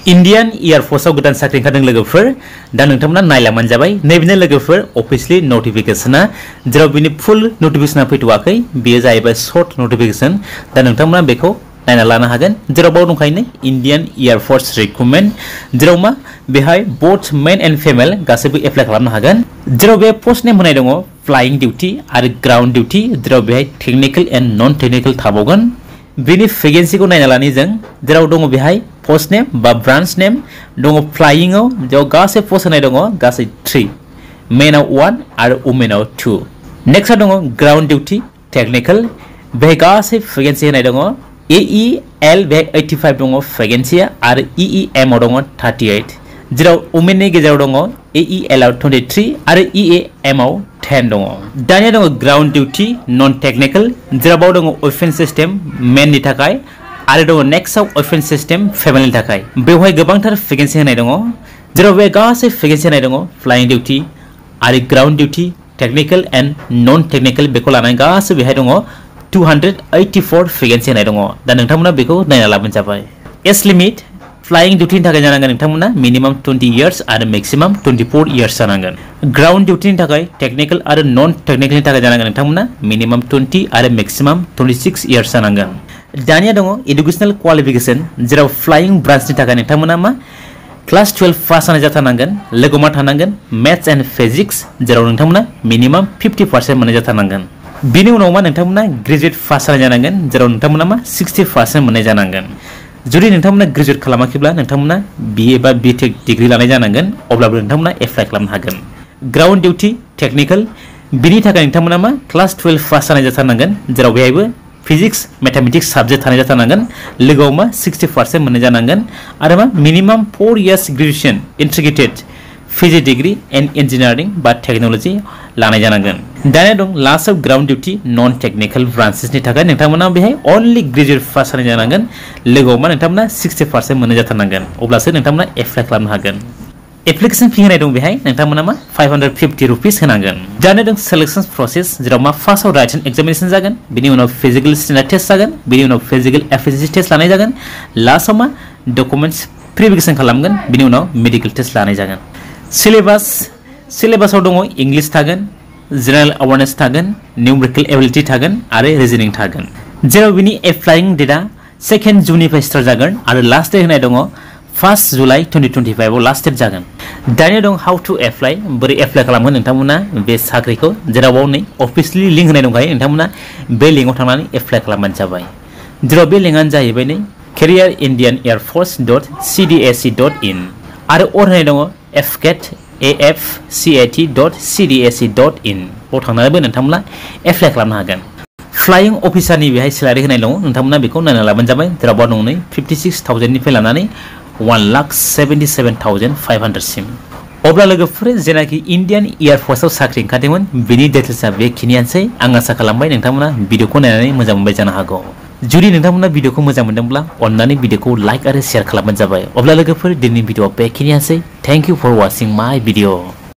Indian एयारफोर्स आव गोदान साख्रि ओंखारदों लोगोफोर दा नोंथांमोना नायलांबानो जाबाय नैबेनो लोगोफोर अफिशियली नटिफिकेशना जेराव बिनि फुल नटिफिकेशना फैथ'वाखै बेयो जाहैबाय शर्ट नटिफिकेशन दा नोंथांमोना बेखौ नायना लानो हागोन जेराव बाव दंखायो इंडियान एयारफोर्स रिक्रुटमेन्ट जेराव मा बेहाय बोथ मेन एन्ड फिमेल गासैबो एप्लाइ खालामनो हागोन जेराव बे पोस्ट नेम होनाय दङ फ्लाइंग डिउटी आरो ग्राउन्ड डिउटी जेराव बेहाय टेक्निकल एन्ड नन टेक्निकल थाबावगोन बिनि भेकेन्सिखौ नायना लानि जों जेराव दङ बेहाय पोस्ट नेम बा ब्रान्च नेम दङ फ्लाइंग आव जेराव गासै पोस्ट होनाय दङ गासै 3 मेनाव 1 आरो वुमेनाव 2 नेक्स्ट दङ ग्राउन्ड डिउटी टेक्निकल बेहाय गासै भेकेन्सि होनाय दङ AEL बेहाय 85 दङ भेकेन्सिया आरो EEM आव दङ 38 जेराव वुमेननि गेजेराव दङ AEL आव 23 आरो EAM आव 10 दङ दानिया दङ ग्राउन्ड डिउटी नन टेक्निकल जेराव दङ वेपन सिस्टेम मेननि थाखाय आरो दङ नेक्स्ट आव वेपन सिस्टेम फेमिलिनि थाखाय बेवहाय गोबांथार भेकेन्सि होनाय दङ जेराव बे गासै भेकेन्सि होनाय दङ फ्लाइंग डिउटी आरो ground duty technical and non technical बेखौ लानानै गासै बेहाय दङ 284 भेकेन्सि होनाय दङ दा नोंथांमोना बेखौ नायना लाबानो जाबाय एज लिमिट फ्लाइंग डिउटीनि थाखाय जानांगोन नोंथांमोना मिनिमाम 20 इयार्स आरो मैक्सिमाम 24 इयार्स जानांगोन ग्राउन्ड डिउटीनि थाखाय टेक्निकल आरो नन टेक्निकलनि थाखाय जानांगोन नोंथांमोना मिनिमाम 20 आरो मैक्सिमाम 26 इयार्स जानांगोन दानिया दङ एडुकेशनल क्वालिफिकेशन जेराव फ्लाइंग ब्रान्चनि थाखाय नोंथांमोना मा क्लास 12 पास जानाय जाथारनांगोन लोगोआव मा थानांगोन मैथ्स एन्ड फिजिक्स जेराव नोंथांमोना मिनिमाम 50% मोननाय जाथारनांगोन बिनि उनाव मा नोंथांमोना ग्रेजुवेट पास जानाय जानांगोन जेराव नोंथांमोना मा 60% मोननाय जानांगोन जुदि नोंथांमोना ग्रेजुवेट खालामाखैब्ला नोंथांमोना BA बा BTech डिग्री लानाय जानांगोन अब्लाबो नोंथांमोना एप्लाइ खालामनो हागोन ग्राउन्ड डिउटी टेक्निकल बिनि थाखाय नोंथांमोना मा क्लास 12 पास जानाय जाथारनांगोन जेराव बेहायबो फिजिक्स मैथमेटिक्स सब्जेक्ट थानाय जाथारनांगोन लोगोआव मा 60% मोननाय जानांगन आरो मा minimum 4 years graduation integrated PG degree and engineering बा टेक्नोलॉजी लानाय जानांगन दानिया दं last of ground duty non technical ब्रांचेसनि थाखाय नोंथांमोना बेहाय ओनली ग्रेजुएट पास जानाय जानांगन लोगोआव मा नोंथांमोना 60% मोननाय जाथारनांगन अब्लासो नोंथांमोना एप्लाइ खालामनो हागोन एप्लिकेशन फी होनाय दं बेहाय नोंथांमोना मा 550 रुपीस होनांगोन दानिया दं सिलेक्शन प्रोसेस जेराव मा फार्स्ट आव राइटिंग एग्जामिनेशन जागोन बिनि उनाव फिजिकल स्टैंडर्ड टेस्ट जागोन बिनि उनाव फिजिकल एफिशिएंसी टेस्ट लानाय जागोन लास्ट आव मा डकुमेंट्स वेरिफिकेशन खालामगोन बिनि उनाव मेडिकल टेस्ट लानाय जागोन सिलेबासाव दङ इंग्लिश थागोन जनरल अवेयरनेस थागोन न्यूमेरिकल एबिलिटी थागोन आरो रिजनिंग थागोन जेराव बिनि एप्लाइंग डेटआ 2 जुननिफ्राय स्टार्ट जागोन आरो लास्ट डेट होनाय दङ 1 जुलाइ 2025 आव लास्ट डेट जागोन दानिया दं हाउ टू एप्लाइ बोरै एप्लाइ खालामगोन नोंथांमोना बे साख्रिखौ जेराव नै अफिशियली लिंक होनाय दंखायो नोंथांमोना बे लिंकआव थांनानै एप्लाइ खालामबानो जाबाय जेराव बे लिंकआनो जाहैबाय नै careerindianairforce.cdsc.in आरो अर होनाय दङ afcat.cdat.cdsc.in आव थांनानैबो नोंथांमोना एप्लाइ खालामनो हागोन फ्लाइंग अफिसारनि बेहाय सेलारि होनाय दङ नोंथांमोना बेखौ नायना लाबानो जाबाय जेराव दं नै 56,000 निफ्राय लानानै 1,77,500 सिम अब्ला लोगोफोर जेनाखि इंडियान एयारफोर्सआव साख्रि ओंखारदोंमोन बेनि डिटेल्सआ बेखिनियानोसै आं आसा खालामबाय नोंथांमोना भिडिअखौ नायनानै मोजां मोनबाय जानो हागौ जुदि नोंथांमोना भिडिअखौ मोजां मोनदोंब्ला अन्नानै भिडिअखौ लाइक आरो शेयार खालामबानो जाबाय अब्ला लोगोफोर दिनैनि भिडिअआ बेखिनियानोसै thank you for watching my video